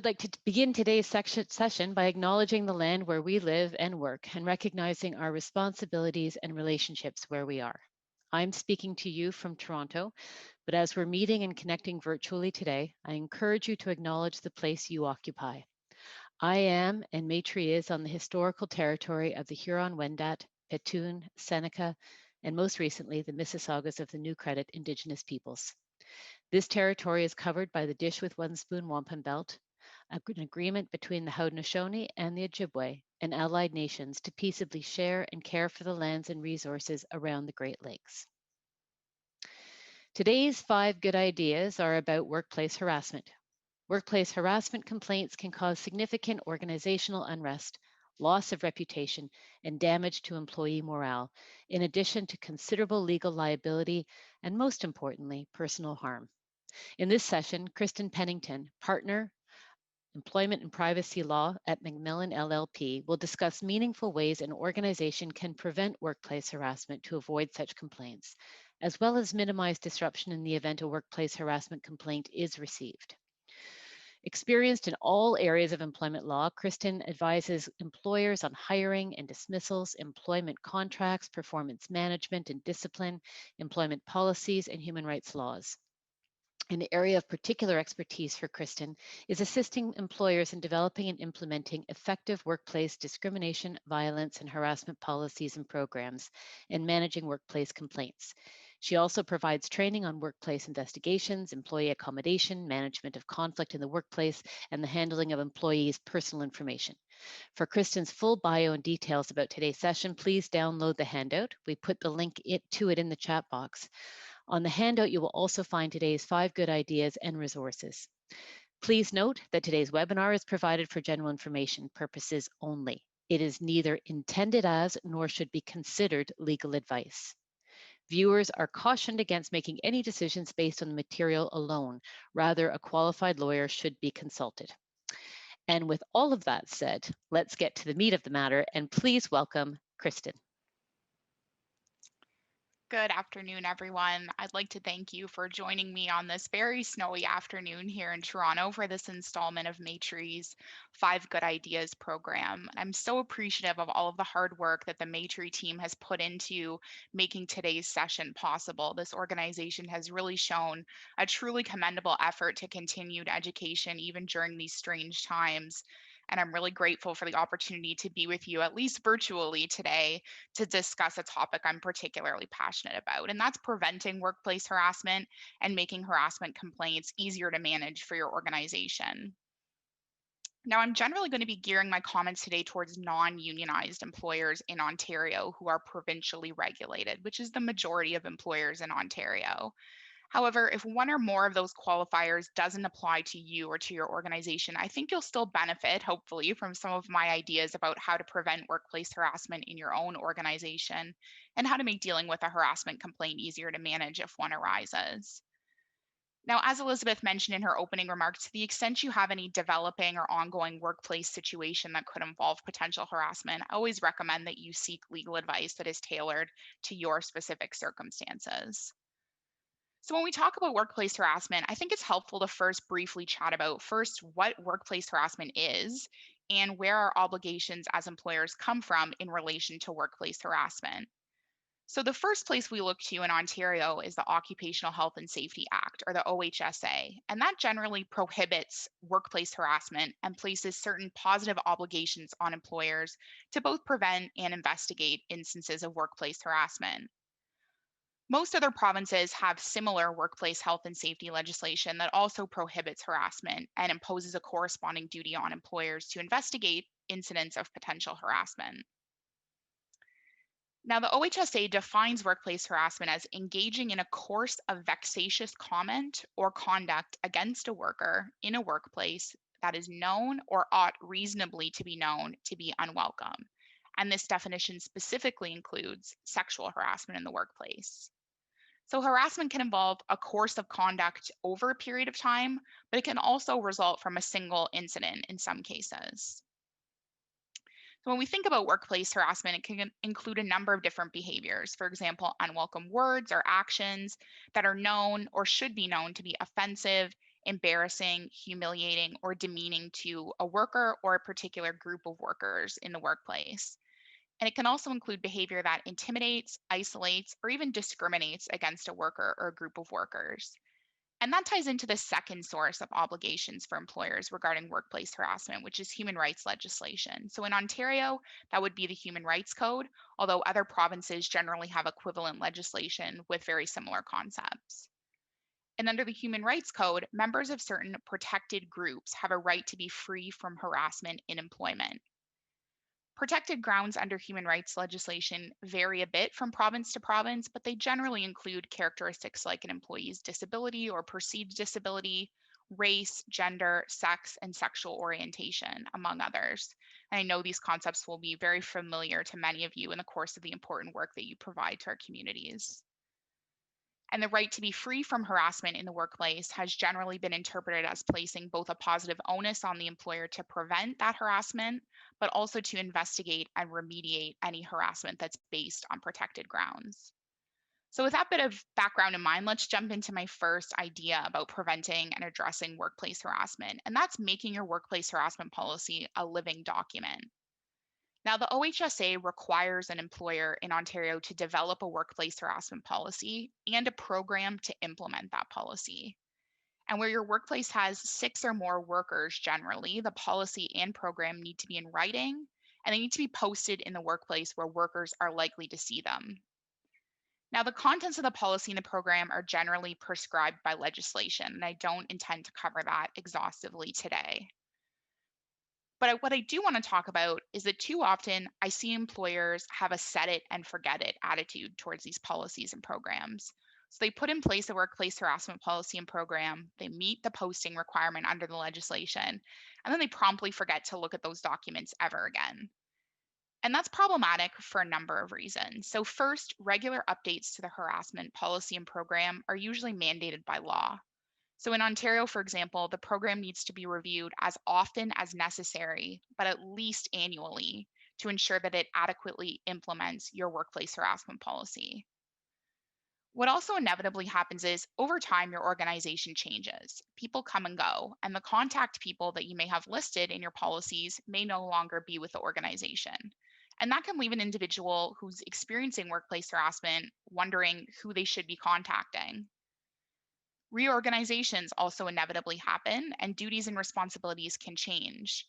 like to begin today's session by acknowledging the land where we live and work and recognizing our responsibilities and relationships where we are. I'm speaking to you from Toronto, but as we're meeting and connecting virtually today, I encourage you to acknowledge the place you occupy. I am, and Maytree is, on the historical territory of the Huron-Wendat, Petun, Seneca, and most recently, the Mississaugas of the New Credit Indigenous peoples. This territory is covered by the Dish with One Spoon Wampum Belt, an agreement between the Haudenosaunee and the Ojibwe and allied nations to peaceably share and care for the lands and resources around the Great Lakes. Today's 5 good ideas are about workplace harassment. Workplace harassment complaints can cause significant organizational unrest, loss of reputation, and damage to employee morale, in addition to considerable legal liability and, most importantly, personal harm. In this session, Kristen Pennington, partner, Employment and Privacy Law at McMillan LLP, will discuss meaningful ways an organization can prevent workplace harassment to avoid such complaints, as well as minimize disruption in the event a workplace harassment complaint is received. Experienced in all areas of employment law, Kristen advises employers on hiring and dismissals, employment contracts, performance management and discipline, employment policies, and human rights laws. An area of particular expertise for Kristen is assisting employers in developing and implementing effective workplace discrimination, violence, and harassment policies and programs, and managing workplace complaints. She also provides training on workplace investigations, employee accommodation, management of conflict in the workplace, and the handling of employees' personal information. For Kristen's full bio and details about today's session, please download the handout. We put the link to it in the chat box. On the handout, you will also find today's 5 good ideas and resources. Please note that today's webinar is provided for general information purposes only. It is neither intended as nor should be considered legal advice. Viewers are cautioned against making any decisions based on the material alone. Rather, a qualified lawyer should be consulted. And with all of that said, let's get to the meat of the matter, and please welcome Kristen. Good afternoon, everyone. I'd like to thank you for joining me on this very snowy afternoon here in Toronto for this installment of Maytree's 5 Good Ideas program. I'm so appreciative of all of the hard work that the Maytree team has put into making today's session possible. This organization has really shown a truly commendable effort to continued education even during these strange times. And I'm really grateful for the opportunity to be with you, at least virtually today, to discuss a topic I'm particularly passionate about, and that's preventing workplace harassment and making harassment complaints easier to manage for your organization. Now, I'm generally going to be gearing my comments today towards non-unionized employers in Ontario who are provincially regulated, which is the majority of employers in Ontario. However, if one or more of those qualifiers doesn't apply to you or to your organization, I think you'll still benefit, hopefully, from some of my ideas about how to prevent workplace harassment in your own organization and how to make dealing with a harassment complaint easier to manage if one arises. Now, as Elizabeth mentioned in her opening remarks, to the extent you have any developing or ongoing workplace situation that could involve potential harassment, I always recommend that you seek legal advice that is tailored to your specific circumstances. So when we talk about workplace harassment, I think it's helpful to first briefly chat about first what workplace harassment is and where our obligations as employers come from in relation to workplace harassment. So the first place we look to in Ontario is the Occupational Health and Safety Act, or the OHSA, and that generally prohibits workplace harassment and places certain positive obligations on employers to both prevent and investigate instances of workplace harassment. Most other provinces have similar workplace health and safety legislation that also prohibits harassment and imposes a corresponding duty on employers to investigate incidents of potential harassment. Now, the OHSA defines workplace harassment as engaging in a course of vexatious comment or conduct against a worker in a workplace that is known or ought reasonably to be known to be unwelcome. And this definition specifically includes sexual harassment in the workplace. So harassment can involve a course of conduct over a period of time, but it can also result from a single incident in some cases. So when we think about workplace harassment, it can include a number of different behaviors. For example, unwelcome words or actions that are known or should be known to be offensive, embarrassing, humiliating, or demeaning to a worker or a particular group of workers in the workplace. And it can also include behavior that intimidates, isolates, or even discriminates against a worker or a group of workers. And that ties into the second source of obligations for employers regarding workplace harassment, which is human rights legislation. So in Ontario, that would be the Human Rights Code, although other provinces generally have equivalent legislation with very similar concepts. And under the Human Rights Code, members of certain protected groups have a right to be free from harassment in employment. Protected grounds under human rights legislation vary a bit from province to province, but they generally include characteristics like an employee's disability or perceived disability, race, gender, sex, and sexual orientation, among others. And I know these concepts will be very familiar to many of you in the course of the important work that you provide to our communities. And the right to be free from harassment in the workplace has generally been interpreted as placing both a positive onus on the employer to prevent that harassment, but also to investigate and remediate any harassment that's based on protected grounds. So, with that bit of background in mind, let's jump into my first idea about preventing and addressing workplace harassment, and that's making your workplace harassment policy a living document. Now, the OHSA requires an employer in Ontario to develop a workplace harassment policy and a program to implement that policy. And where your workplace has six or more workers, generally, the policy and program need to be in writing and they need to be posted in the workplace where workers are likely to see them. Now, the contents of the policy and the program are generally prescribed by legislation, and I don't intend to cover that exhaustively today. But what I do want to talk about is that too often I see employers have a set it and forget it attitude towards these policies and programs. So they put in place a workplace harassment policy and program, they meet the posting requirement under the legislation, and then they promptly forget to look at those documents ever again. And that's problematic for a number of reasons. So, first, regular updates to the harassment policy and program are usually mandated by law. So in Ontario, for example, the program needs to be reviewed as often as necessary, but at least annually to ensure that it adequately implements your workplace harassment policy. What also inevitably happens is over time, your organization changes. People come and go, and the contact people that you may have listed in your policies may no longer be with the organization. And that can leave an individual who's experiencing workplace harassment wondering who they should be contacting. Reorganizations also inevitably happen, and duties and responsibilities can change.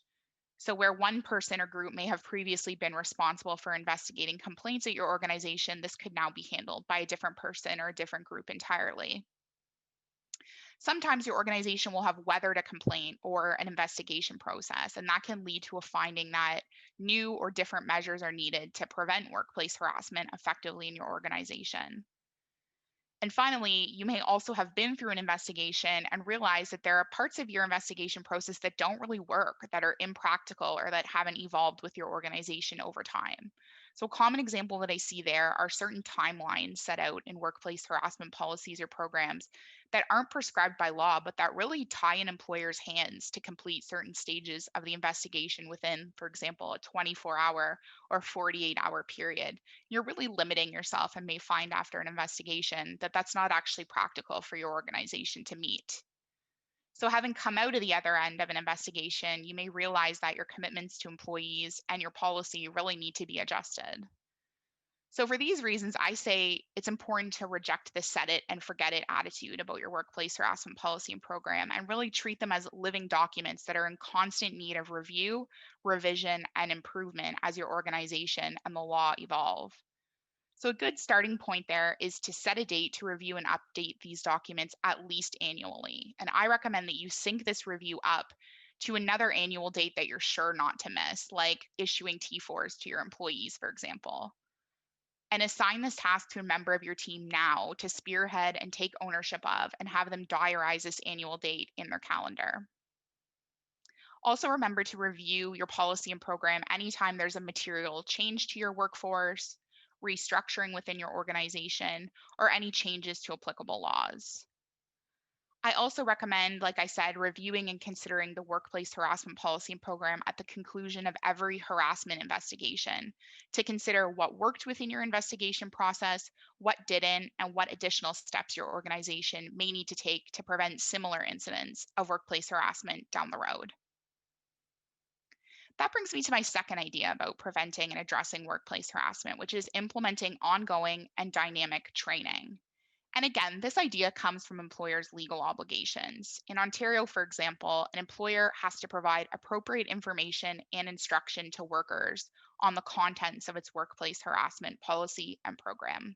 So, where one person or group may have previously been responsible for investigating complaints at your organization, this could now be handled by a different person or a different group entirely. Sometimes your organization will have weathered a complaint or an investigation process, and that can lead to a finding that new or different measures are needed to prevent workplace harassment effectively in your organization. And finally, you may also have been through an investigation and realize that there are parts of your investigation process that don't really work, that are impractical, or that haven't evolved with your organization over time. So, a common example that I see there are certain timelines set out in workplace harassment policies or programs that aren't prescribed by law, but that really tie an employer's hands to complete certain stages of the investigation within, for example, a 24-hour or 48-hour period. You're really limiting yourself and may find after an investigation that that's not actually practical for your organization to meet. So, having come out of the other end of an investigation, you may realize that your commitments to employees and your policy really need to be adjusted. So, for these reasons, I say it's important to reject the set it and forget it attitude about your workplace harassment policy and program and really treat them as living documents that are in constant need of review, revision, and improvement as your organization and the law evolve. So, a good starting point there is to set a date to review and update these documents at least annually. And I recommend that you sync this review up to another annual date that you're sure not to miss, like issuing T4s to your employees, for example. And assign this task to a member of your team now to spearhead and take ownership of, and have them diarize this annual date in their calendar. Also, remember to review your policy and program anytime there's a material change to your workforce, restructuring within your organization, or any changes to applicable laws. I also recommend, like I said, reviewing and considering the workplace harassment policy and program at the conclusion of every harassment investigation to consider what worked within your investigation process, what didn't, and what additional steps your organization may need to take to prevent similar incidents of workplace harassment down the road. That brings me to my second idea about preventing and addressing workplace harassment, which is implementing ongoing and dynamic training. And again, this idea comes from employers' legal obligations. In Ontario, for example, an employer has to provide appropriate information and instruction to workers on the contents of its workplace harassment policy and program.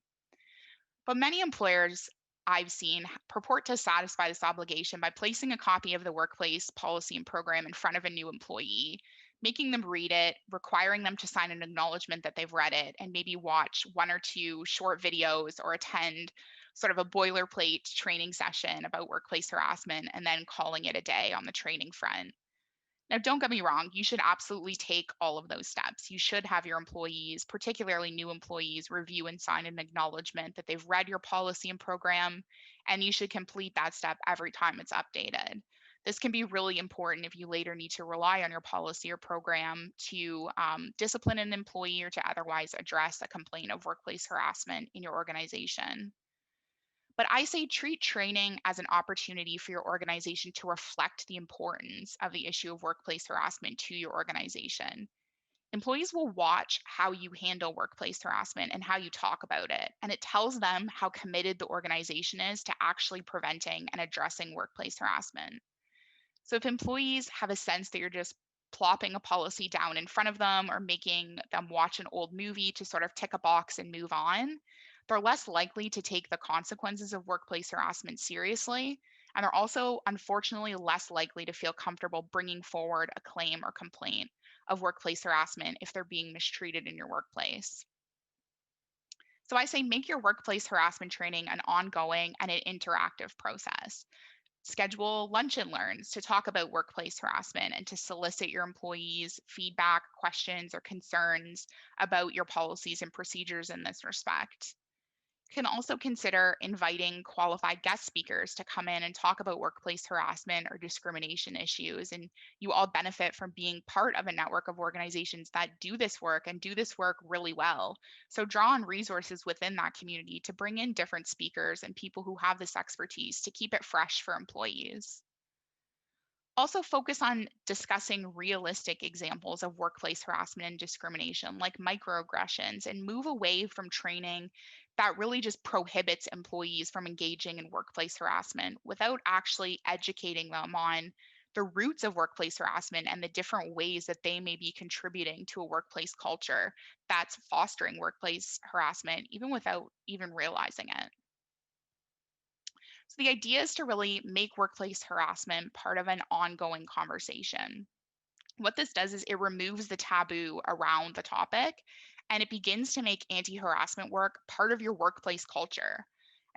But many employers I've seen purport to satisfy this obligation by placing a copy of the workplace policy and program in front of a new employee, making them read it, requiring them to sign an acknowledgement that they've read it, and maybe watch one or two short videos or attend sort of a boilerplate training session about workplace harassment and then calling it a day on the training front. Now, don't get me wrong, you should absolutely take all of those steps. You should have your employees, particularly new employees, review and sign an acknowledgement that they've read your policy and program, and you should complete that step every time it's updated. This can be really important if you later need to rely on your policy or program to discipline an employee or to otherwise address a complaint of workplace harassment in your organization. But I say treat training as an opportunity for your organization to reflect the importance of the issue of workplace harassment to your organization. Employees will watch how you handle workplace harassment and how you talk about it, and it tells them how committed the organization is to actually preventing and addressing workplace harassment. So if employees have a sense that you're just plopping a policy down in front of them or making them watch an old movie to sort of tick a box and move on, they're less likely to take the consequences of workplace harassment seriously. And they're also, unfortunately, less likely to feel comfortable bringing forward a claim or complaint of workplace harassment if they're being mistreated in your workplace. So I say make your workplace harassment training an ongoing and an interactive process. Schedule lunch and learns to talk about workplace harassment and to solicit your employees' feedback, questions, or concerns about your policies and procedures in this respect. You can also consider inviting qualified guest speakers to come in and talk about workplace harassment or discrimination issues. And you all benefit from being part of a network of organizations that do this work and do this work really well. So draw on resources within that community to bring in different speakers and people who have this expertise to keep it fresh for employees. Also, focus on discussing realistic examples of workplace harassment and discrimination, like microaggressions, and move away from training that really just prohibits employees from engaging in workplace harassment without actually educating them on the roots of workplace harassment and the different ways that they may be contributing to a workplace culture that's fostering workplace harassment, even without even realizing it. So the idea is to really make workplace harassment part of an ongoing conversation. What this does is it removes the taboo around the topic and it begins to make anti harassment work part of your workplace culture.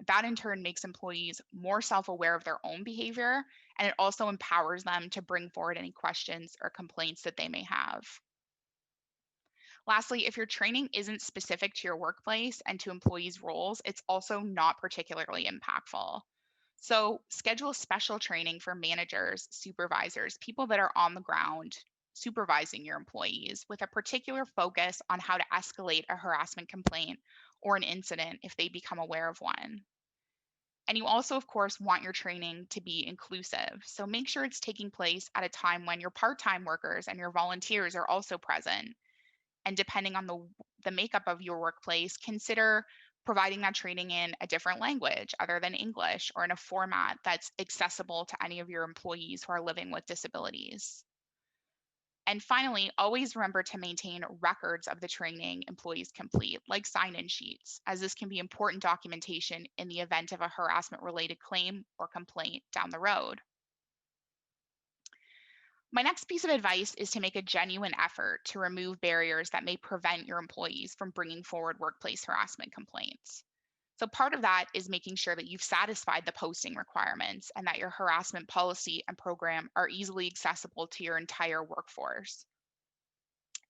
That in turn makes employees more self aware of their own behavior and it also empowers them to bring forward any questions or complaints that they may have. Lastly, if your training isn't specific to your workplace and to employees' roles, it's also not particularly impactful. So, schedule special training for managers, supervisors, people that are on the ground supervising your employees with a particular focus on how to escalate a harassment complaint or an incident if they become aware of one. And you also, of course, want your training to be inclusive. So, make sure it's taking place at a time when your part time workers and your volunteers are also present and depending on the makeup of your workplace, consider providing that training in a different language other than English or in a format that's accessible to any of your employees who are living with disabilities. And finally, always remember to maintain records of the training employees complete, like sign in sheets, as this can be important documentation in the event of a harassment related claim or complaint down the road. My next piece of advice is to make a genuine effort to remove barriers that may prevent your employees from bringing forward workplace harassment complaints. So, part of that is making sure that you've satisfied the posting requirements and that your harassment policy and program are easily accessible to your entire workforce.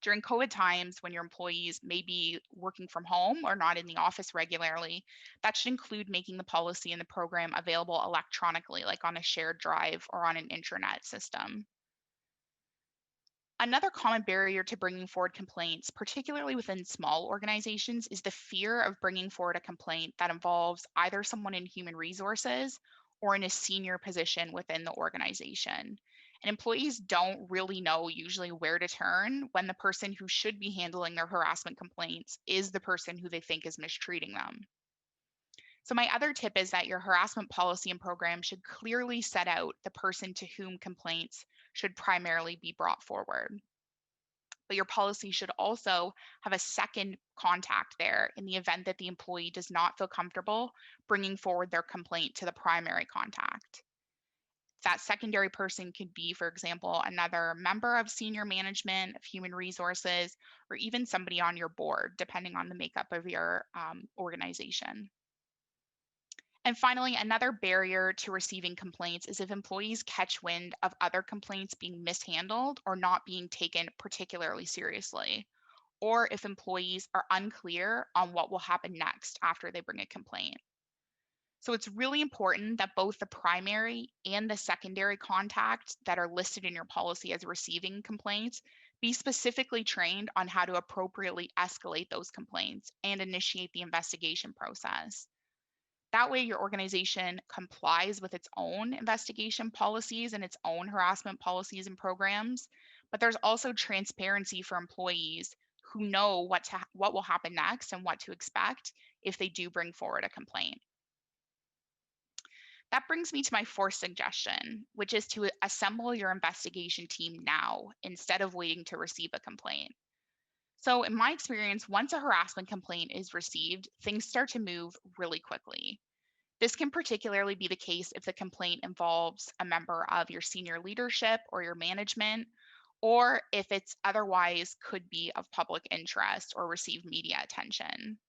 During COVID times, when your employees may be working from home or not in the office regularly, that should include making the policy and the program available electronically, like on a shared drive or on an intranet system. Another common barrier to bringing forward complaints, particularly within small organizations, is the fear of bringing forward a complaint that involves either someone in human resources or in a senior position within the organization. And employees don't really know usually where to turn when the person who should be handling their harassment complaints is the person who they think is mistreating them. So, my other tip is that your harassment policy and program should clearly set out the person to whom complaints should primarily be brought forward. But your policy should also have a second contact there in the event that the employee does not feel comfortable bringing forward their complaint to the primary contact. That secondary person could be, for example, another member of senior management, of human resources, or even somebody on your board, depending on the makeup of your organization. And finally, another barrier to receiving complaints is if employees catch wind of other complaints being mishandled or not being taken particularly seriously, or if employees are unclear on what will happen next after they bring a complaint. So it's really important that both the primary and the secondary contact that are listed in your policy as receiving complaints be specifically trained on how to appropriately escalate those complaints and initiate the investigation process. That way, your organization complies with its own investigation policies and its own harassment policies and programs. But there's also transparency for employees who know what will happen next and what to expect if they do bring forward a complaint. That brings me to my fourth suggestion, which is to assemble your investigation team now instead of waiting to receive a complaint. So, in my experience, once a harassment complaint is received, things start to move really quickly. This can particularly be the case if the complaint involves a member of your senior leadership or your management, or if it's otherwise could be of public interest or receive media attention.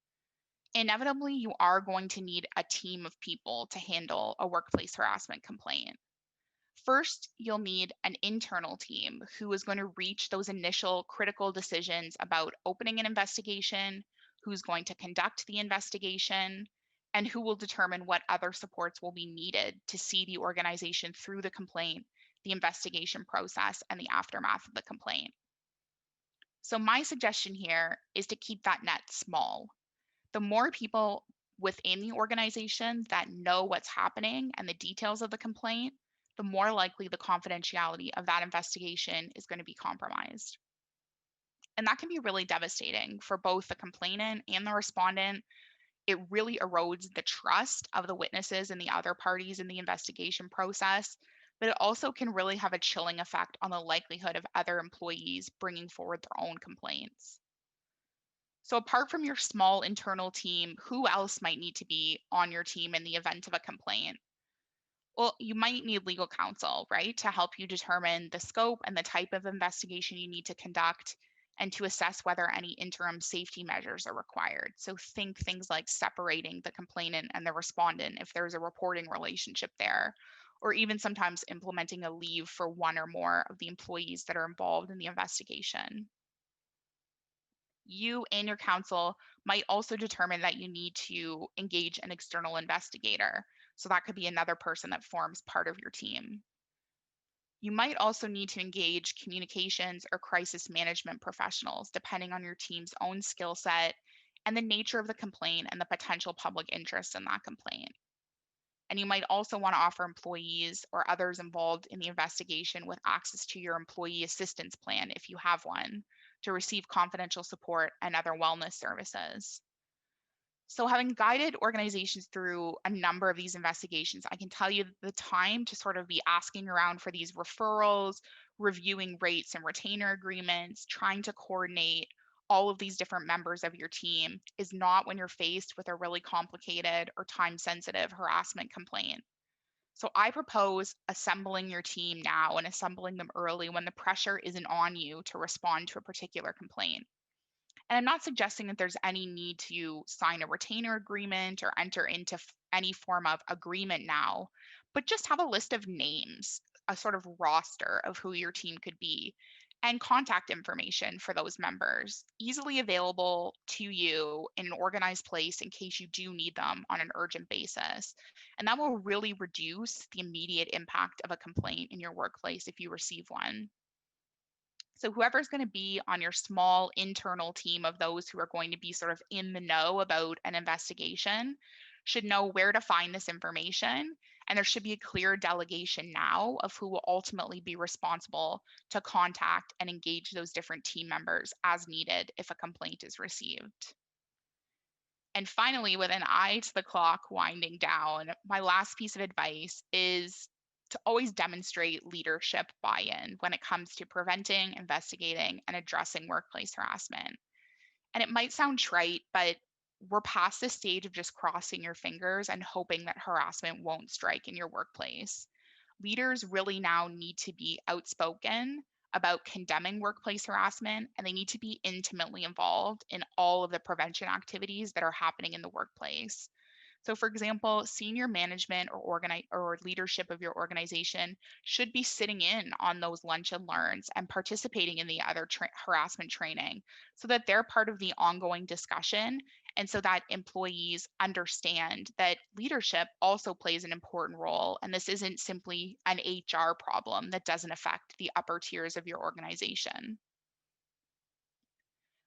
Inevitably, you are going to need a team of people to handle a workplace harassment complaint. First, you'll need an internal team who is going to reach those initial critical decisions about opening an investigation, who's going to conduct the investigation, and who will determine what other supports will be needed to see the organization through the complaint, the investigation process, and the aftermath of the complaint. So, my suggestion here is to keep that net small. The more people within the organization that know what's happening and the details of the complaint, the more likely the confidentiality of that investigation is going to be compromised. And that can be really devastating for both the complainant and the respondent. It really erodes the trust of the witnesses and the other parties in the investigation process, but it also can really have a chilling effect on the likelihood of other employees bringing forward their own complaints. So, apart from your small internal team, who else might need to be on your team in the event of a complaint? Well, you might need legal counsel, right, to help you determine the scope and the type of investigation you need to conduct and to assess whether any interim safety measures are required. So, think things like separating the complainant and the respondent if there's a reporting relationship there, or even sometimes implementing a leave for one or more of the employees that are involved in the investigation. You and your counsel might also determine that you need to engage an external investigator. So that could be another person that forms part of your team. You might also need to engage communications or crisis management professionals, depending on your team's own skill set and the nature of the complaint and the potential public interest in that complaint. And you might also want to offer employees or others involved in the investigation with access to your employee assistance plan if you have one to receive confidential support and other wellness services. So, having guided organizations through a number of these investigations, I can tell you that the time to sort of be asking around for these referrals, reviewing rates and retainer agreements, trying to coordinate all of these different members of your team is not when you're faced with a really complicated or time sensitive harassment complaint. So, I propose assembling your team now and assembling them early when the pressure isn't on you to respond to a particular complaint. And I'm not suggesting that there's any need to sign a retainer agreement or enter into any form of agreement now, but just have a list of names, a sort of roster of who your team could be. and contact information for those members, easily available to you in an organized place in case you do need them on an urgent basis. And that will really reduce the immediate impact of a complaint in your workplace if you receive one. So, whoever's going to be on your small internal team of those who are going to be sort of in the know about an investigation should know where to find this information. And there should be a clear delegation now of who will ultimately be responsible to contact and engage those different team members as needed if a complaint is received. And finally, with an eye to the clock winding down, my last piece of advice is to always demonstrate leadership buy in when it comes to preventing, investigating, and addressing workplace harassment. And it might sound trite, but we're past the stage of just crossing your fingers and hoping that harassment won't strike in your workplace. Leaders really now need to be outspoken about condemning workplace harassment, and they need to be intimately involved in all of the prevention activities that are happening in the workplace. So, for example, senior management or leadership of your organization should be sitting in on those lunch and learns and participating in the other harassment training so that they're part of the ongoing discussion and so that employees understand that leadership also plays an important role. And this isn't simply an HR problem that doesn't affect the upper tiers of your organization.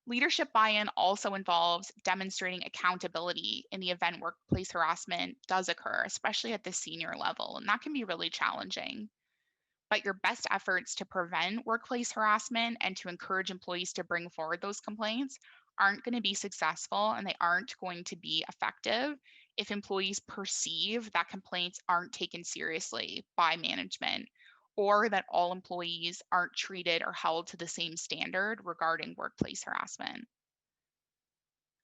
Leadership buy in also involves demonstrating accountability in the event workplace harassment does occur, especially at the senior level. And that can be really challenging. But your best efforts to prevent workplace harassment and to encourage employees to bring forward those complaints aren't going to be successful and they aren't going to be effective if employees perceive that complaints aren't taken seriously by management or that all employees aren't treated or held to the same standard regarding workplace harassment.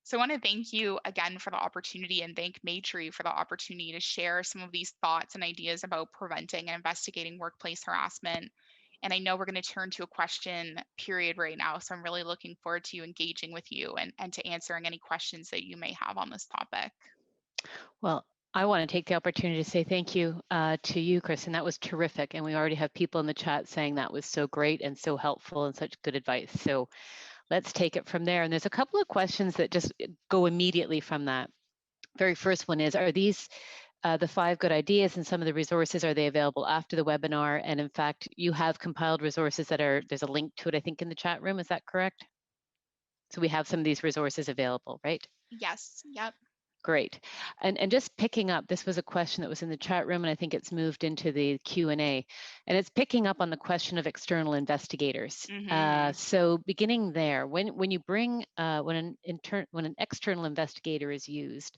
So I want to thank you again for the opportunity and thank Maytree for the opportunity to share some of these thoughts and ideas about preventing and investigating workplace harassment. And I know we're going to turn to a question period right now. So I'm really looking forward to engaging with you and to answering any questions that you may have on this topic. Well, I want to take the opportunity to say thank you to you, Kristen. That was terrific. And we already have people in the chat saying that was so great and so helpful and such good advice. So let's take it from there. And there's a couple of questions that just go immediately from that. Very first one is, are these the 5 good ideas and some of the resources, are they available after the webinar? And in fact, you have compiled resources there's a link to it, I think, in the chat room. Is that correct? So we have some of these resources available, right? Yes. Yep. Great. And just picking up, this was a question that was in the chat room, and I think it's moved into the Q&A. And it's picking up on the question of external investigators. So beginning there, when you bring, when an external investigator is used,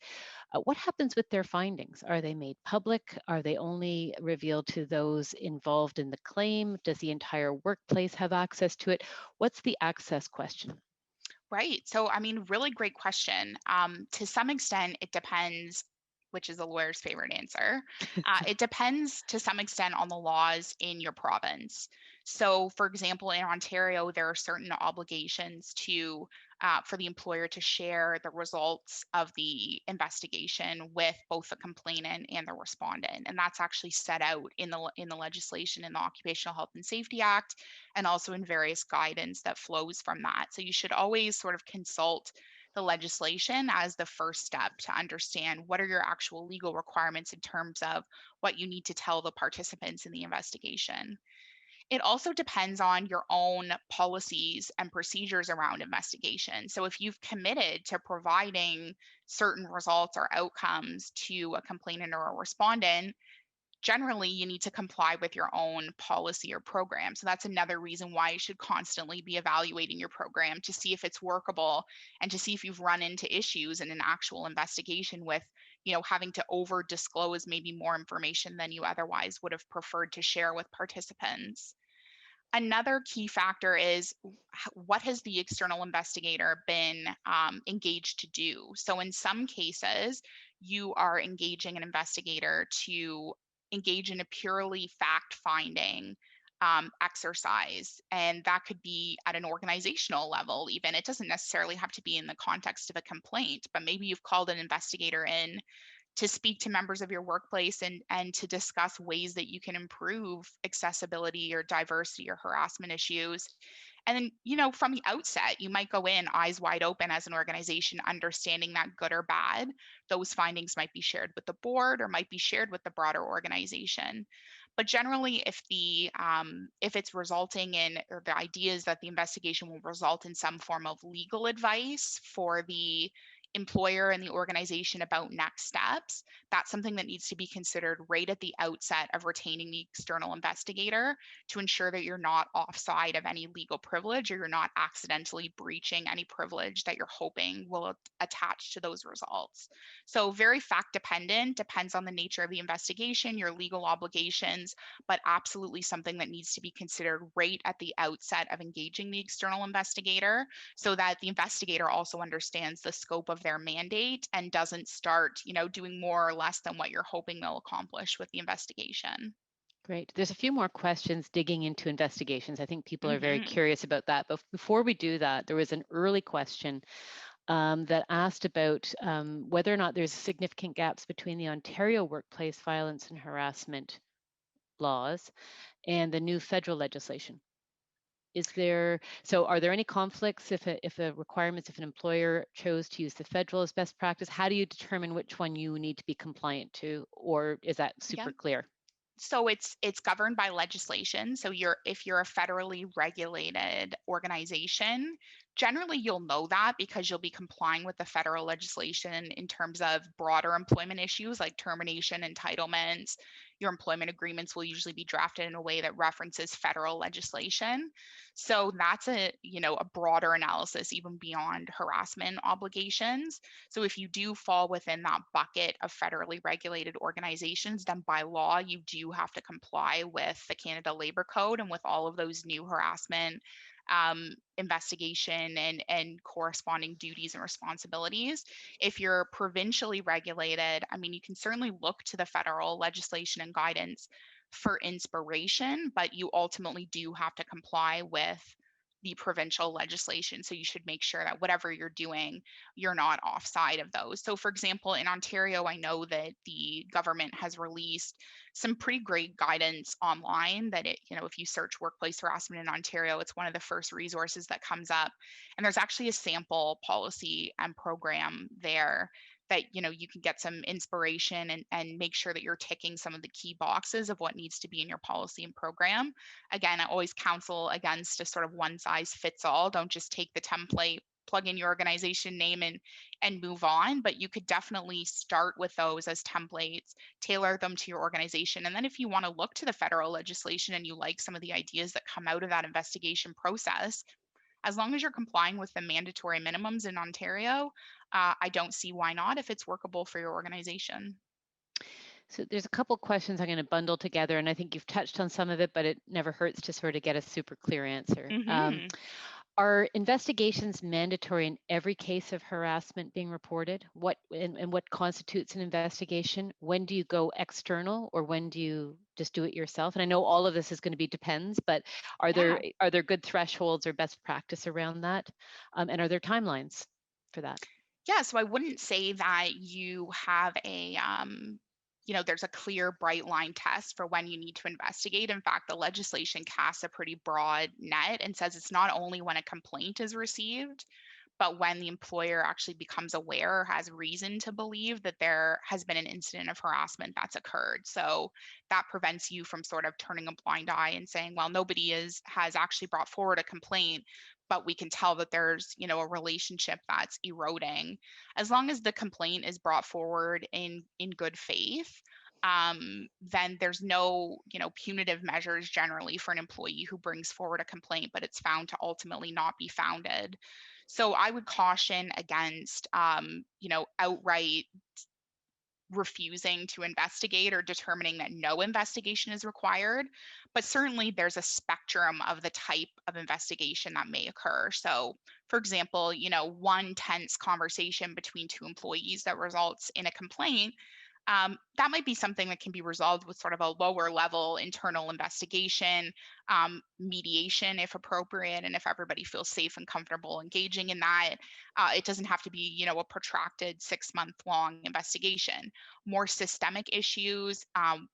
what happens with their findings? Are they made public? Are they only revealed to those involved in the claim? Does the entire workplace have access to it? What's the access question? Right. So, I mean, really great question. To some extent, it depends, which is a lawyer's favorite answer. It depends to some extent on the laws in your province. So, for example, in Ontario, there are certain obligations for the employer to share the results of the investigation with both the complainant and the respondent, and that's actually set out in the legislation in the Occupational Health and Safety Act and also in various guidance that flows from that. So you should always sort of consult the legislation as the first step to understand what are your actual legal requirements in terms of what you need to tell the participants in the investigation. It also depends on your own policies and procedures around investigation. So if you've committed to providing certain results or outcomes to a complainant or a respondent, generally you need to comply with your own policy or program. So that's another reason why you should constantly be evaluating your program to see if it's workable and to see if you've run into issues in an actual investigation with, having to over disclose maybe more information than you otherwise would have preferred to share with participants. Another key factor is what has the external investigator been engaged to do? So, in some cases, you are engaging an investigator to engage in a purely fact finding exercise. And that could be at an organizational level, even. It doesn't necessarily have to be in the context of a complaint, but maybe you've called an investigator in to speak to members of your workplace and to discuss ways that you can improve accessibility or diversity or harassment issues. And then, from the outset, you might go in eyes wide open as an organization, understanding that good or bad, those findings might be shared with the board or might be shared with the broader organization. But generally, if it's resulting in, or the idea is that the investigation will result in some form of legal advice for the employer and the organization about next steps, that's something that needs to be considered right at the outset of retaining the external investigator, to ensure that you're not offside of any legal privilege, or you're not accidentally breaching any privilege that you're hoping will attach to those results. So very fact dependent, depends on the nature of the investigation, your legal obligations, but absolutely something that needs to be considered right at the outset of engaging the external investigator, so that the investigator also understands the scope of their mandate and doesn't start, doing more or less than what you're hoping they'll accomplish with the investigation. Great. There's a few more questions digging into investigations. I think people are very Hmm. curious about that. But before we do that, there was an early question that asked about whether or not there's significant gaps between the Ontario workplace violence and harassment laws and the new federal legislation. Are there any conflicts if a requirements, if an employer chose to use the federal as best practice? How do you determine which one you need to be compliant to, or is that Yeah. super clear? So it's governed by legislation. So if you're a federally regulated organization, generally you'll know that because you'll be complying with the federal legislation in terms of broader employment issues like termination, entitlements. Your employment agreements will usually be drafted in a way that references federal legislation. So that's a broader analysis even beyond harassment obligations. So if you do fall within that bucket of federally regulated organizations, then by law, you do have to comply with the Canada Labor Code and with all of those new harassment investigation and corresponding duties and responsibilities. If you're provincially regulated, I mean, you can certainly look to the federal legislation and guidance for inspiration, but you ultimately do have to comply with the provincial legislation. So you should make sure that whatever you're doing, you're not offside of those. So, for example, in Ontario, I know that the government has released some pretty great guidance online if you search workplace harassment in Ontario, it's one of the first resources that comes up. And there's actually a sample policy and program there that you can get some inspiration and make sure that you're ticking some of the key boxes of what needs to be in your policy and program. Again, I always counsel against a sort of one size fits all. Don't just take the template, plug in your organization name and move on, but you could definitely start with those as templates, tailor them to your organization, and then if you want to look to the federal legislation and you like some of the ideas that come out of that investigation process, as long as you're complying with the mandatory minimums in Ontario, I don't see why not if it's workable for your organization. So there's a couple questions I'm going to bundle together, and I think you've touched on some of it, but it never hurts to sort of get a super clear answer. Hmm. Are investigations mandatory in every case of harassment being reported? And what constitutes an investigation? When do you go external, or when do you just do it yourself? And I know all of this is going to be depends, but Yeah. are there good thresholds or best practice around that? And are there timelines for that? Yeah, so I wouldn't say that you have there's a clear bright line test for when you need to investigate. In fact, the legislation casts a pretty broad net and says it's not only when a complaint is received, but when the employer actually becomes aware or has reason to believe that there has been an incident of harassment that's occurred. So that prevents you from sort of turning a blind eye and saying, well, nobody has actually brought forward a complaint, but we can tell that there's, a relationship that's eroding. As long as the complaint is brought forward in good faith, then there's no, punitive measures generally for an employee who brings forward a complaint, but it's found to ultimately not be founded. So I would caution against, outright refusing to investigate or determining that no investigation is required. But certainly there's a spectrum of the type of investigation that may occur. So, for example, one tense conversation between two employees that results in a complaint, That might be something that can be resolved with sort of a lower level internal investigation, mediation if appropriate, and if everybody feels safe and comfortable engaging in that. It doesn't have to be, a protracted 6-month long investigation. More systemic issues,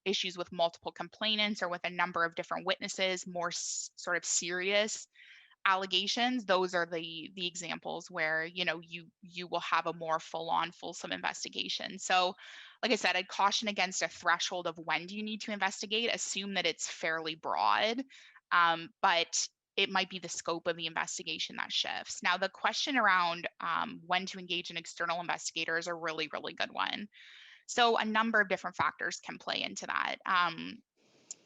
issues with multiple complainants or with a number of different witnesses, more sort of serious allegations, those are the examples where you will have a more full on fulsome investigation. So like I said, I'd caution against a threshold of when do you need to investigate. Assume that it's fairly broad, but it might be the scope of the investigation that shifts. Now the question around when to engage an external investigator is a really really good one. So a number of different factors can play into that.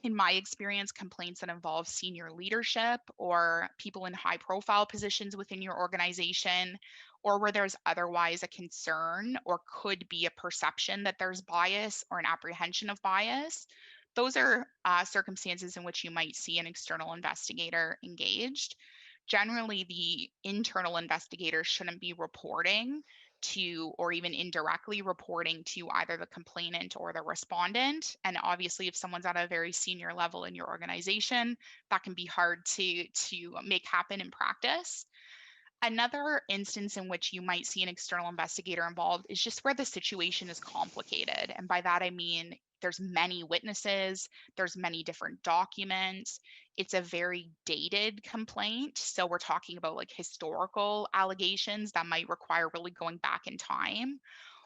In my experience, complaints that involve senior leadership or people in high profile positions within your organization, or where there's otherwise a concern or could be a perception that there's bias or an apprehension of bias, those are circumstances in which you might see an external investigator engaged. Generally, the internal investigator shouldn't be reporting to, or even indirectly reporting to, either the complainant or the respondent. And obviously, if someone's at a very senior level in your organization, that can be hard to make happen in practice. Another instance in which you might see an external investigator involved is just where the situation is complicated. And by that, I mean there's many witnesses, there's many different documents. It's a very dated complaint. So we're talking about like historical allegations that might require really going back in time,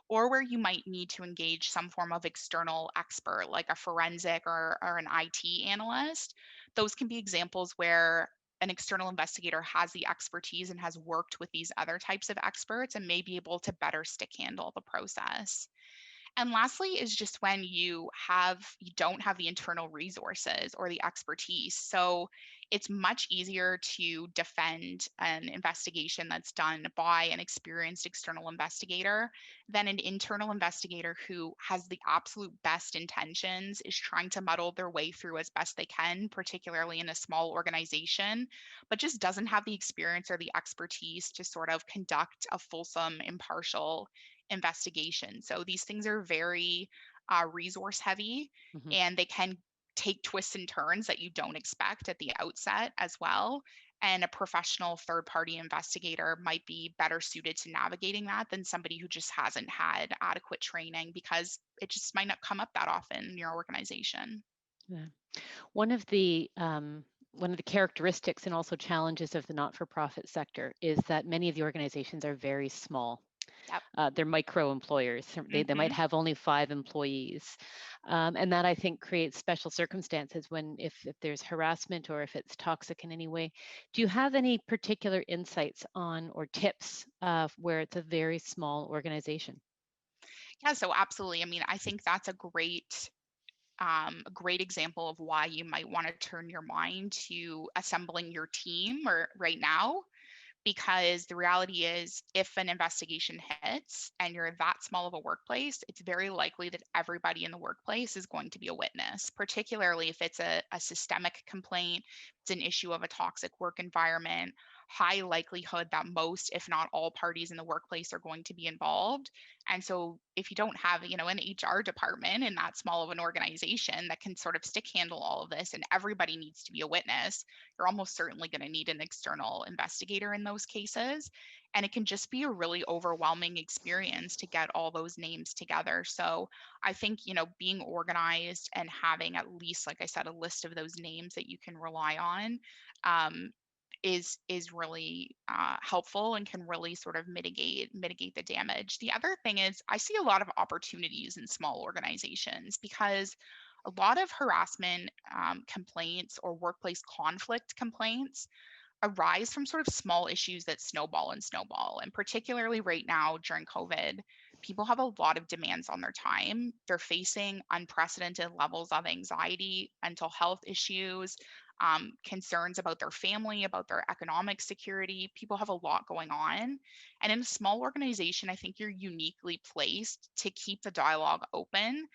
or where you might need to engage some form of external expert, like a forensic or an IT analyst. Those can be examples where an external investigator has the expertise and has worked with these other types of experts and may be able to better stick handle the process. And lastly is just when you don't have the internal resources or the expertise. So it's much easier to defend an investigation that's done by an experienced external investigator than an internal investigator who has the absolute best intentions, is trying to muddle their way through as best they can, particularly in a small organization, but just doesn't have the experience or the expertise to sort of conduct a fulsome, impartial investigation. So these things are very resource heavy, Mhm. and they can take twists and turns that you don't expect at the outset as well. And a professional third party investigator might be better suited to navigating that than somebody who just hasn't had adequate training, because it just might not come up that often in your organization. Yeah. One of the one of the characteristics and also challenges of the not-for-profit sector is that many of the organizations are very small. Yep. They're micro employers. They might Hmm. have only 5 employees, and that I think creates special circumstances when if there's harassment or if it's toxic in any way. Do you have any particular insights on or tips where it's a very small organization? Yeah, so absolutely. I mean, I think that's a great example of why you might want to turn your mind to assembling your team or right now, because the reality is if an investigation hits and you're that small of a workplace, it's very likely that everybody in the workplace is going to be a witness, particularly if it's a systemic complaint, it's an issue of a toxic work environment. High likelihood that most, if not all, parties in the workplace are going to be involved. And so if you don't have, an HR department in that small of an organization that can sort of stick handle all of this, and everybody needs to be a witness, you're almost certainly going to need an external investigator in those cases. And it can just be a really overwhelming experience to get all those names together. So I think, being organized and having at least, like I said, a list of those names that you can rely on, um, is really helpful and can really sort of mitigate the damage. The other thing is I see a lot of opportunities in small organizations, because a lot of harassment complaints or workplace conflict complaints arise from sort of small issues that snowball and snowball. And particularly right now during COVID, people have a lot of demands on their time. They're facing unprecedented levels of anxiety, mental health issues, concerns about their family, about their economic security. People have a lot going on. And in a small organization, I think you're uniquely placed to keep the dialogue open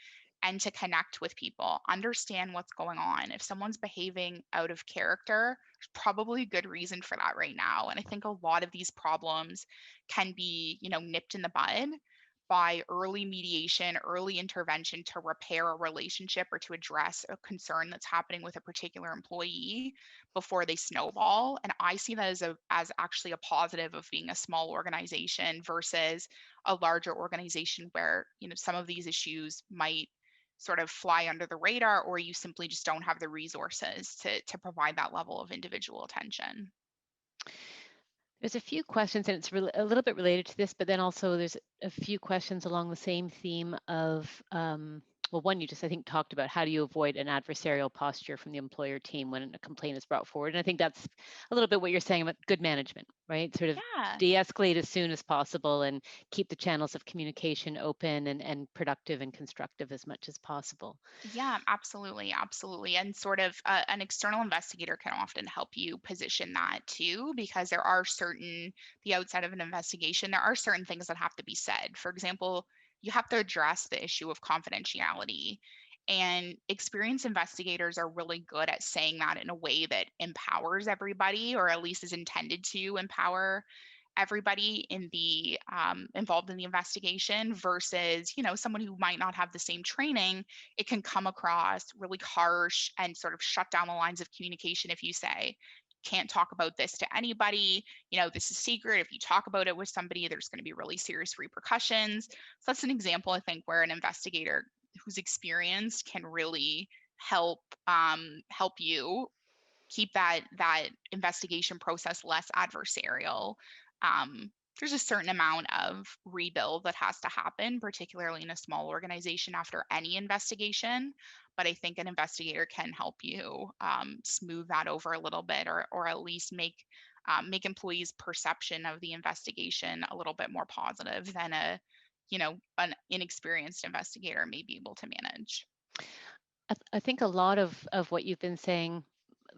and to connect with people, understand what's going on. If someone's behaving out of character, there's probably a good reason for that right now. And I think a lot of these problems can be, nipped in the bud by early mediation, early intervention to repair a relationship or to address a concern that's happening with a particular employee before they snowball. And I see that as actually a positive of being a small organization versus a larger organization where, some of these issues might sort of fly under the radar, or you simply just don't have the resources to provide that level of individual attention. There's a few questions, and it's a little bit related to this, but then also there's a few questions along the same theme of, well, one you just, I think, talked about how do you avoid an adversarial posture from the employer team when a complaint is brought forward. And I think that's a little bit what you're saying about good management, right? Sort of Yeah. de-escalate as soon as possible and keep the channels of communication open and productive and constructive as much as possible. Yeah, absolutely, absolutely. And sort of an external investigator can often help you position that too, because the outside of an investigation, there are certain things that have to be said. For example, you have to address the issue of confidentiality. And experienced investigators are really good at saying that in a way that empowers everybody, or at least is intended to empower everybody in the involved in the investigation versus someone who might not have the same training. It can come across really harsh and sort of shut down the lines of communication if you say can't talk about this to anybody, this is secret. If you talk about it with somebody, there's going to be really serious repercussions. So that's an example, I think, where an investigator who's experienced can really help you keep that investigation process less adversarial. There's a certain amount of rebuild that has to happen, particularly in a small organization after any investigation. But I think an investigator can help you smooth that over a little bit, or at least make employees' perception of the investigation a little bit more positive than an inexperienced investigator may be able to manage. I think a lot of what you've been saying,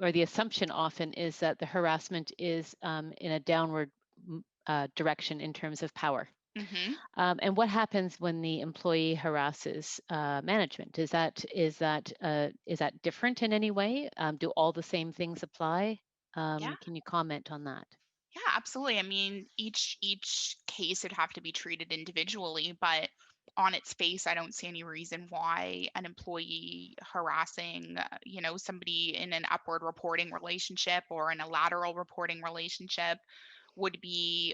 or the assumption often, is that the harassment is in a downward direction in terms of power. Hmm. And what happens when the employee harasses management? Is that different in any way? Do all the same things apply? Yeah. Can you comment on that? Yeah, absolutely. I mean, each case would have to be treated individually, but on its face, I don't see any reason why an employee harassing, somebody in an upward reporting relationship or in a lateral reporting relationship would be,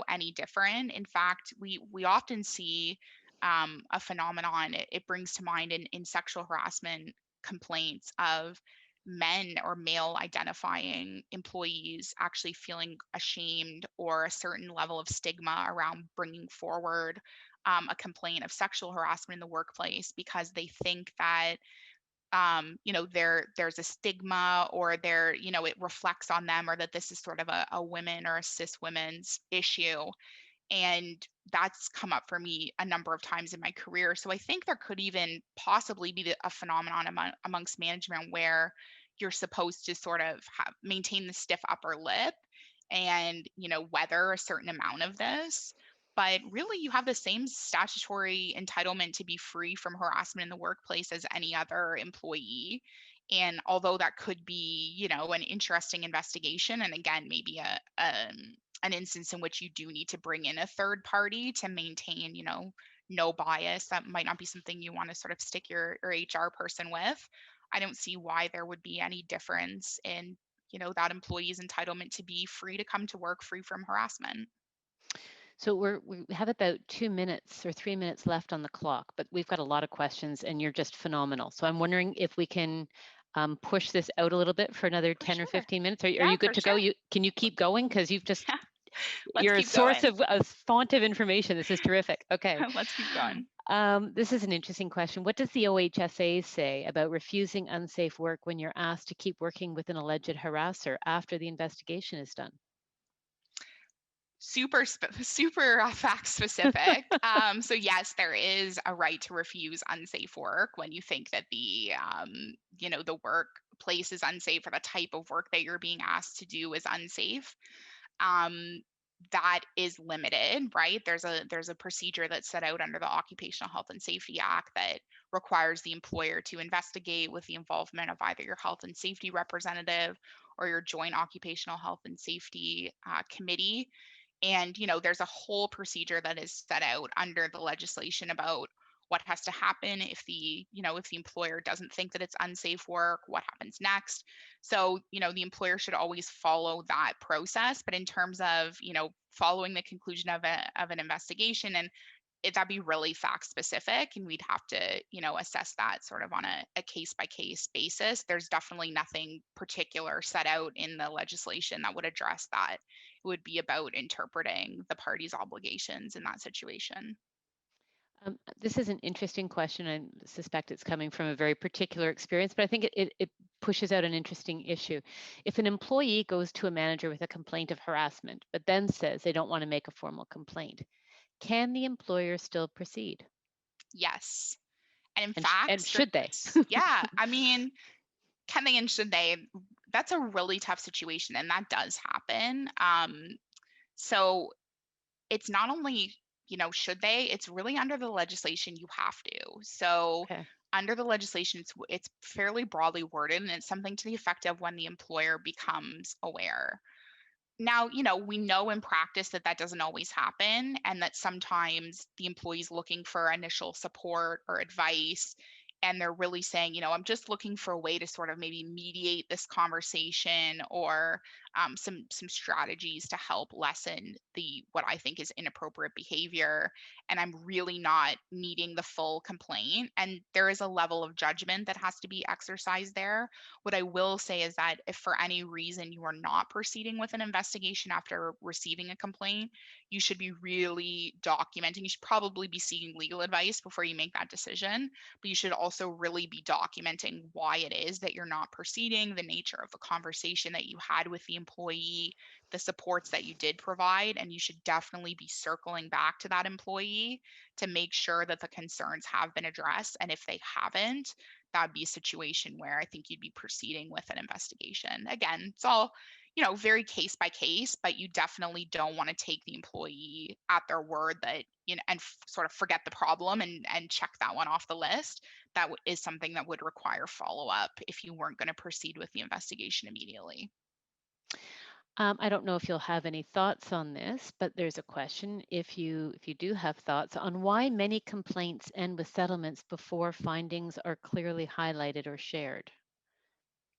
any different. In fact, we often see a phenomenon. It brings to mind in sexual harassment complaints of men or male identifying employees actually feeling ashamed or a certain level of stigma around bringing forward a complaint of sexual harassment in the workplace because they think that there's a stigma, or it reflects on them, or that this is sort of a women or a cis women's issue. And that's come up for me a number of times in my career. So I think there could even possibly be a phenomenon amongst management where you're supposed to sort of maintain the stiff upper lip and weather a certain amount of this. But really, you have the same statutory entitlement to be free from harassment in the workplace as any other employee. And although that could be, an interesting investigation, and again, maybe an instance in which you do need to bring in a third party to maintain, no bias. That might not be something you want to sort of stick your HR person with. I don't see why there would be any difference in, that employee's entitlement to be free to come to work free from harassment. So we have about 2 minutes or 3 minutes left on the clock, but we've got a lot of questions, and you're just phenomenal. So I'm wondering if we can push this out a little bit for another For 10 or sure. 15 minutes. Are Yeah, you good for to go? sure. Can you keep going? Because Yeah, let's you're a keep source going. of a font of information. This is terrific. Okay. Let's keep going. This is an interesting question. What does the OHSA say about refusing unsafe work when you're asked to keep working with an alleged harasser after the investigation is done? Super fact specific. So yes, there is a right to refuse unsafe work when you think that the workplace is unsafe, or the type of work that you're being asked to do is unsafe. um, that is limited, right? There's a procedure that's set out under the Occupational Health and Safety Act that requires the employer to investigate with the involvement of either your health and safety representative or your joint occupational health and safety committee. And, there's a whole procedure that is set out under the legislation about what has to happen if the employer doesn't think that it's unsafe work, what happens next. So, the employer should always follow that process. But in terms of, following the conclusion of an investigation, and that'd be really fact specific, and we'd have to, assess that sort of on a case by case basis. There's definitely nothing particular set out in the legislation that would address that. It would be about interpreting the party's obligations in that situation. This is an interesting question. I suspect it's coming from a very particular experience, but I think it pushes out an interesting issue. If an employee goes to a manager with a complaint of harassment, but then says they don't want to make a formal complaint, can the employer still proceed? Yes. And in And fact, should they? yeah, I mean, can they and should they? That's a really tough situation, and that does happen. So it's not only, should they, it's really under the legislation you have to. So Okay. under the legislation, it's fairly broadly worded, and it's something to the effect of when the employer becomes aware. Now, we know in practice that that doesn't always happen, and that sometimes the employee's looking for initial support or advice, and they're really saying, I'm just looking for a way to sort of maybe mediate this conversation, or some strategies to help lessen the what I think is inappropriate behavior, and I'm really not needing the full complaint. And there is a level of judgment that has to be exercised there. What I will say is that if for any reason you are not proceeding with an investigation after receiving a complaint, you should be really documenting. You should probably be seeking legal advice before you make that decision, but you should also really be documenting why it is that you're not proceeding, the nature of the conversation that you had with the employee, the supports that you did provide, and you should definitely be circling back to that employee to make sure that the concerns have been addressed. And if they haven't, that would be a situation where I think you'd be proceeding with an investigation. Again, it's all, very case by case, but you definitely don't want to take the employee at their word that, and sort of forget the problem and check that one off the list. That is something that would require follow up if you weren't going to proceed with the investigation immediately. I don't know if you'll have any thoughts on this, but there's a question. If you do have thoughts on why many complaints end with settlements before findings are clearly highlighted or shared.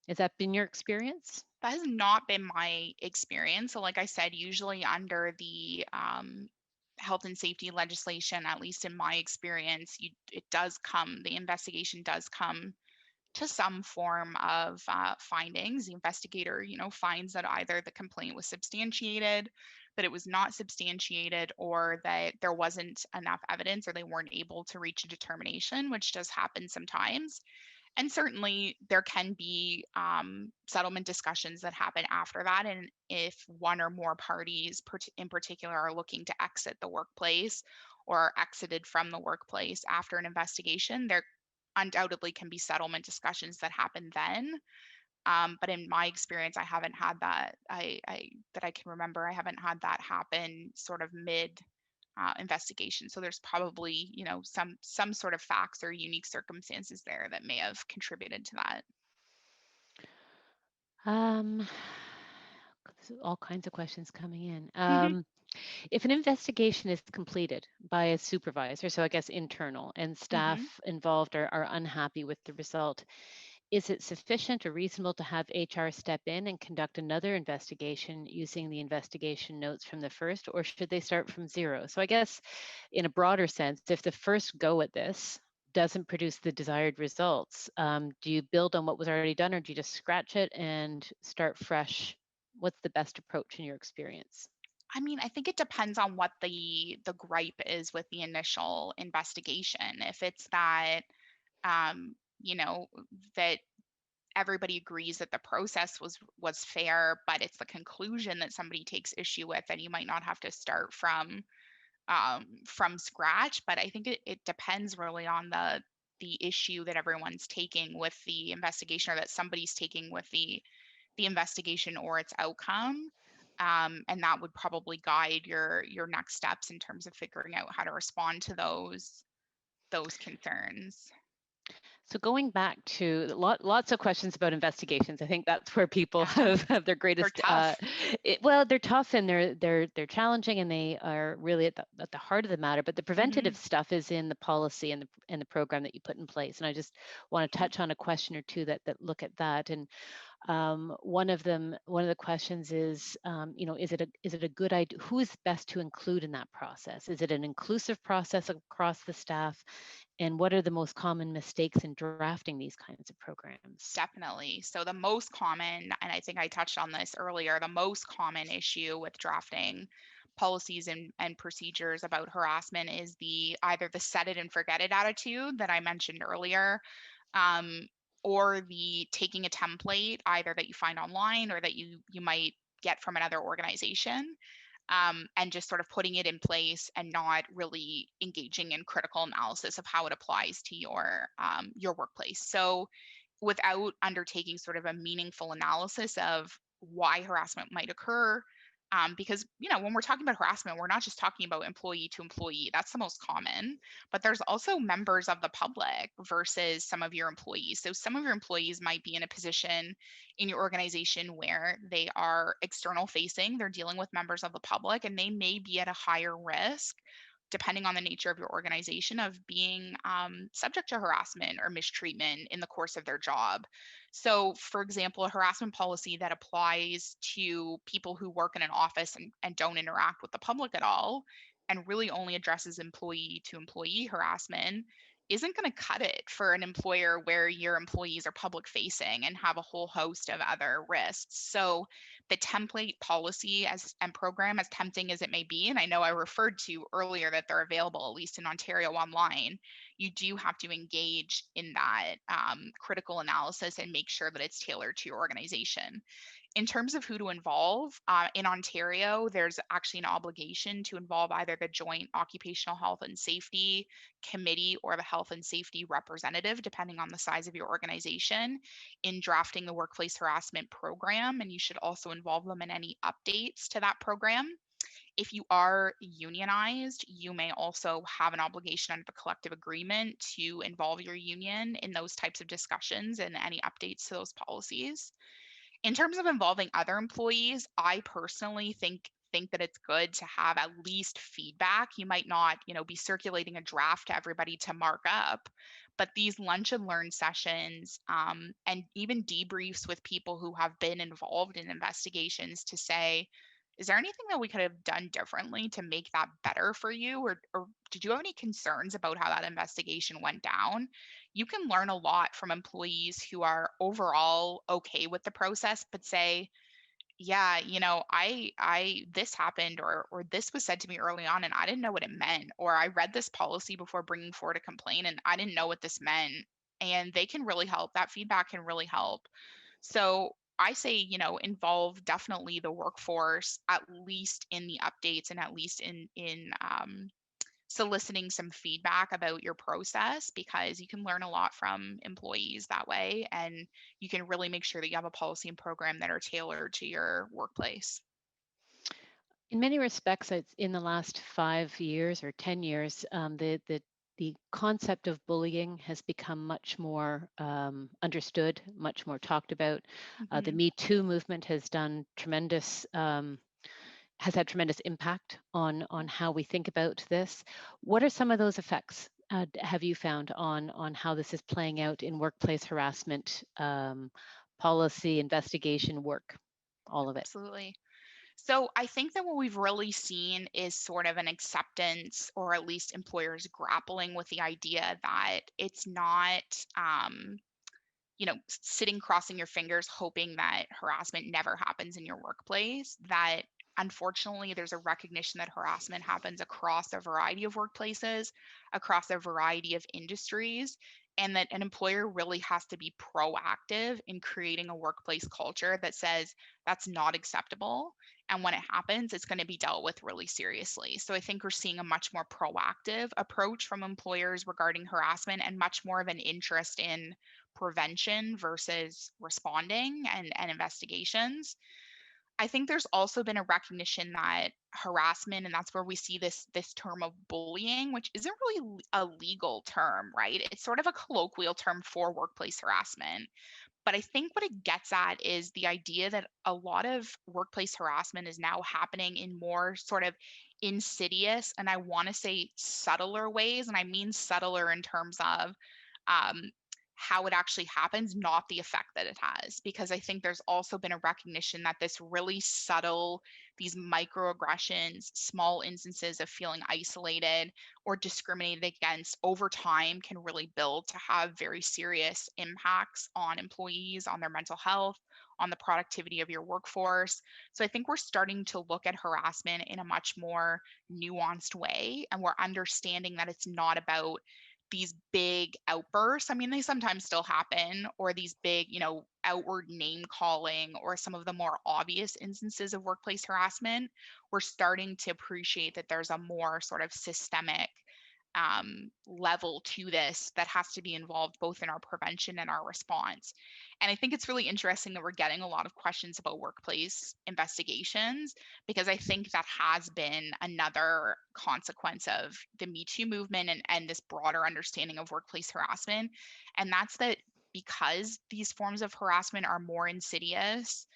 Has that been your experience? That has not been my experience. So, like I said, usually under the health and safety legislation, at least in my experience, the investigation does come to some form of findings. The investigator, finds that either the complaint was substantiated, that it was not substantiated, or that there wasn't enough evidence, or they weren't able to reach a determination, which does happen sometimes. And certainly there can be settlement discussions that happen after that. And if one or more parties in particular are looking to exit the workplace or are exited from the workplace after an investigation, there undoubtedly can be settlement discussions that happen then. But in my experience, I haven't had that. That I can remember, I haven't had that happen sort of mid investigation. So there's probably, some sort of facts or unique circumstances there that may have contributed to that. Um, all kinds of questions coming in. Hmm. If an investigation is completed by a supervisor, so I guess internal, and Hmm. staff involved are unhappy with the result, is it sufficient or reasonable to have HR step in and conduct another investigation using the investigation notes from the first, or should they start from zero? So I guess in a broader sense, if the first go at this doesn't produce the desired results, do you build on what was already done, or do you just scratch it and start fresh? What's the best approach in your experience? I mean, I think it depends on what the gripe is with the initial investigation. If it's that, um, you know, that everybody agrees that the process was fair, but it's the conclusion that somebody takes issue with, then you might not have to start from scratch. But I think it depends really on the issue that everyone's taking with the investigation, or that somebody's taking with the investigation or its outcome. And that would probably guide your next steps in terms of figuring out how to respond to those concerns. So going back to lots of questions about investigations, I think that's where people Yeah, have their they're greatest. tough. Well, they're tough and they're challenging and they are really at the heart of the matter. But the preventative Hmm. stuff is in the policy and the program that you put in place. And I just want to Yeah, touch on a question or two that look at that. And one of the questions is, is it a good idea? Who is best to include in that process? Is it an inclusive process across the staff? And what are the most common mistakes in drafting these kinds of programs? definitely. So the most common, and I think I touched on this earlier, the most common issue with drafting policies and procedures about harassment is the either the set it and forget it attitude that I mentioned earlier, um, or the taking a template either that you find online or that you might get from another organization, and just sort of putting it in place and not really engaging in critical analysis of how it applies to your workplace. So without undertaking sort of a meaningful analysis of why harassment might occur. Because, when we're talking about harassment, we're not just talking about employee to employee. That's the most common, but there's also members of the public versus some of your employees. So some of your employees might be in a position in your organization where they are external facing, they're dealing with members of the public, and they may be at a higher risk depending on the nature of your organization, of being subject to harassment or mistreatment in the course of their job. So, for example, a harassment policy that applies to people who work in an office and don't interact with the public at all, and really only addresses employee to employee harassment, isn't going to cut it for an employer where your employees are public facing and have a whole host of other risks. So, the template policy as and program, as tempting as it may be, and I know I referred to earlier that they're available at least in Ontario online, you do have to engage in that critical analysis and make sure that it's tailored to your organization. In terms of who to involve, in Ontario, there's actually an obligation to involve either the Joint Occupational Health and Safety Committee or the Health and Safety Representative, depending on the size of your organization, in drafting the workplace harassment program. And you should also involve them in any updates to that program. If you are unionized, you may also have an obligation under the collective agreement to involve your union in those types of discussions and any updates to those policies. In terms of involving other employees, I personally think that it's good to have at least feedback. You might not, be circulating a draft to everybody to mark up, but these lunch and learn sessions, and even debriefs with people who have been involved in investigations to say, is there anything that we could have done differently to make that better for you? Or did you have any concerns about how that investigation went down? You can learn a lot from employees who are overall okay with the process, but say, yeah, I this happened, or this was said to me early on and I didn't know what it meant, or I read this policy before bringing forward a complaint and I didn't know what this meant. And they can really help. That feedback can really help. So I say, involve definitely the workforce, at least in the updates and at least in soliciting some feedback about your process, because you can learn a lot from employees that way, and you can really make sure that you have a policy and program that are tailored to your workplace. In many respects, it's in the last 5 years or 10 years, the concept of bullying has become much more understood, much more talked about. The Mhm. Me Too movement has had tremendous impact on how we think about this. What are some of those effects? Have you found on how this is playing out in workplace harassment, policy, investigation, work, all of it? Absolutely. So I think that what we've really seen is sort of an acceptance, or at least employers grappling with the idea that it's not, sitting crossing your fingers hoping that harassment never happens in your workplace. That unfortunately, there's a recognition that harassment happens across a variety of workplaces, across a variety of industries, and that an employer really has to be proactive in creating a workplace culture that says that's not acceptable. And when it happens, it's going to be dealt with really seriously. So I think we're seeing a much more proactive approach from employers regarding harassment, and much more of an interest in prevention versus responding and investigations. I think there's also been a recognition that harassment, and that's where we see this term of bullying, which isn't really a legal term, right? It's sort of a colloquial term for workplace harassment. But I think what it gets at is the idea that a lot of workplace harassment is now happening in more sort of insidious, and I want to say subtler ways. And I mean subtler in terms of um, how it actually happens, not the effect that it has. Because I think there's also been a recognition that this really subtle, these microaggressions, small instances of feeling isolated or discriminated against over time can really build to have very serious impacts on employees, on their mental health, on the productivity of your workforce. So I think we're starting to look at harassment in a much more nuanced way. And we're understanding that it's not about these big outbursts. I mean, they sometimes still happen, or these big, outward name calling, or some of the more obvious instances of workplace harassment. We're starting to appreciate that there's a more sort of systemic level to this that has to be involved both in our prevention and our response. And I think it's really interesting that we're getting a lot of questions about workplace investigations, because I think that has been another consequence of the Me Too movement and this broader understanding of workplace harassment. And that's that because these forms of harassment are more insidious,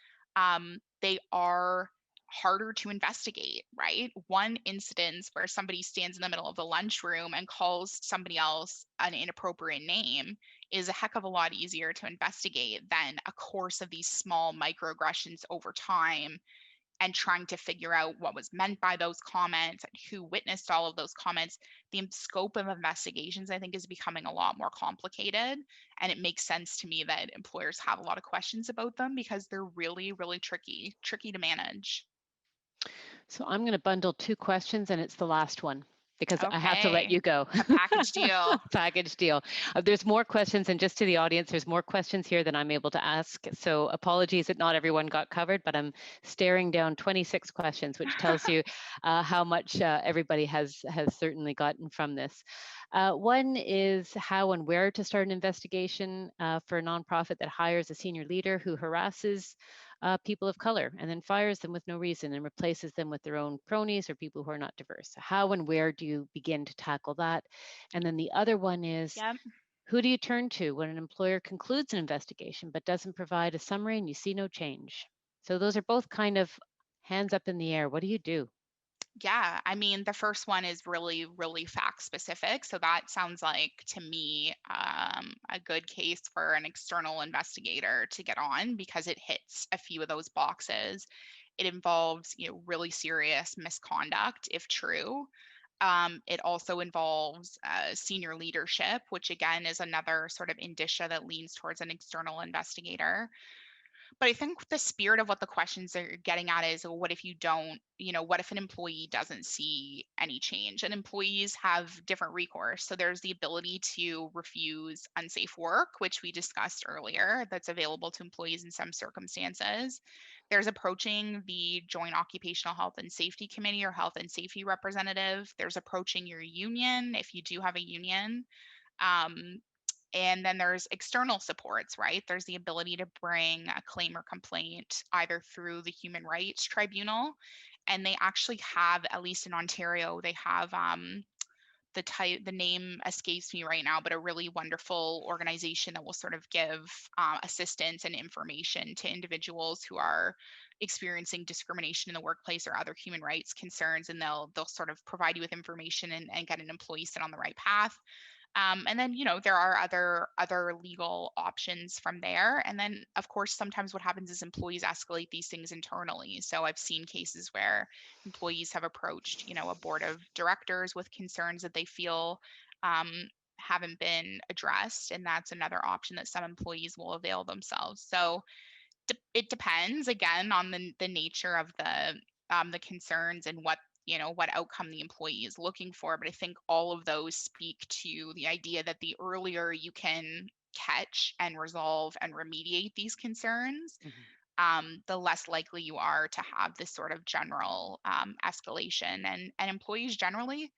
they are harder to investigate, right? One instance where somebody stands in the middle of the lunchroom and calls somebody else an inappropriate name is a heck of a lot easier to investigate than a course of these small microaggressions over time, and trying to figure out what was meant by those comments and who witnessed all of those comments. The scope of investigations, I think, is becoming a lot more complicated. And it makes sense to me that employers have a lot of questions about them because they're really, really tricky to manage. So I'm going to bundle two questions, and it's the last one because I have to let Okay. you go. A package deal. Package deal. There's more questions, and just to the audience, there's more questions here than I'm able to ask. So apologies that not everyone got covered, but I'm staring down 26 questions, which tells you how much everybody has certainly gotten from this. One is how and where to start an investigation for a nonprofit that hires a senior leader who harasses people of color and then fires them with no reason and replaces them with their own cronies or people who are not diverse. How and where do you begin to tackle that? And then the other one is, Yep. who do you turn to when an employer concludes an investigation but doesn't provide a summary and you see no change? So those are both kind of hands up in the air. What do you do? Yeah, I mean, the first one is really, really fact specific. So that sounds like to me a good case for an external investigator to get on because it hits a few of those boxes. It involves, really serious misconduct, if true. It also involves senior leadership, which again is another sort of indicia that leans towards an external investigator. But I think the spirit of what the questions are getting at is, well, what if you don't, what if an employee doesn't see any change? And employees have different recourse. So there's the ability to refuse unsafe work, which we discussed earlier, that's available to employees in some circumstances. There's approaching the Joint Occupational Health and Safety Committee or Health and Safety Representative. There's approaching your union if you do have a union. Um, and then there's external supports, right? There's the ability to bring a claim or complaint either through the Human Rights Tribunal, and they actually have, at least in Ontario, they have the name escapes me right now, but a really wonderful organization that will sort of give assistance and information to individuals who are experiencing discrimination in the workplace or other human rights concerns, and they'll sort of provide you with information and get an employee set on the right path. And then, there are other legal options from there. And then, of course, sometimes what happens is employees escalate these things internally. So I've seen cases where employees have approached, a board of directors with concerns that they feel haven't been addressed, and that's another option that some employees will avail themselves. So it depends again on the nature of the concerns and what outcome the employee is looking for. But I think all of those speak to the idea that the earlier you can catch and resolve and remediate these concerns, Mhm. the less likely you are to have this sort of general escalation. And employees generally,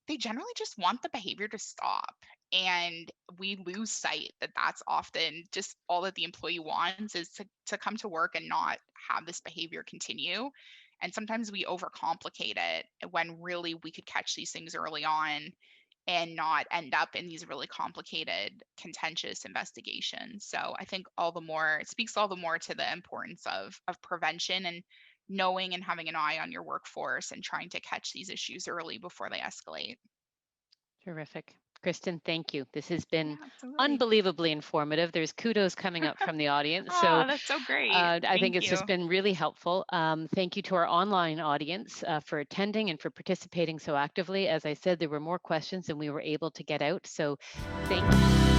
they generally just want the behavior to stop. And we lose sight that that's often just all that the employee wants is to come to work and not have this behavior continue. And sometimes we overcomplicate it when really we could catch these things early on and not end up in these really complicated, contentious investigations. So I think all the more it speaks all the more to the importance of prevention and knowing and having an eye on your workforce and trying to catch these issues early before they escalate. Terrific. Kristen, thank you. This has been Yeah, absolutely. unbelievably informative. There's kudos coming up from the audience. So Oh, that's so great. I think Thank it's just you. been really helpful. Thank you to our online audience for attending and for participating so actively. As I said, there were more questions than we were able to get out. So thank you.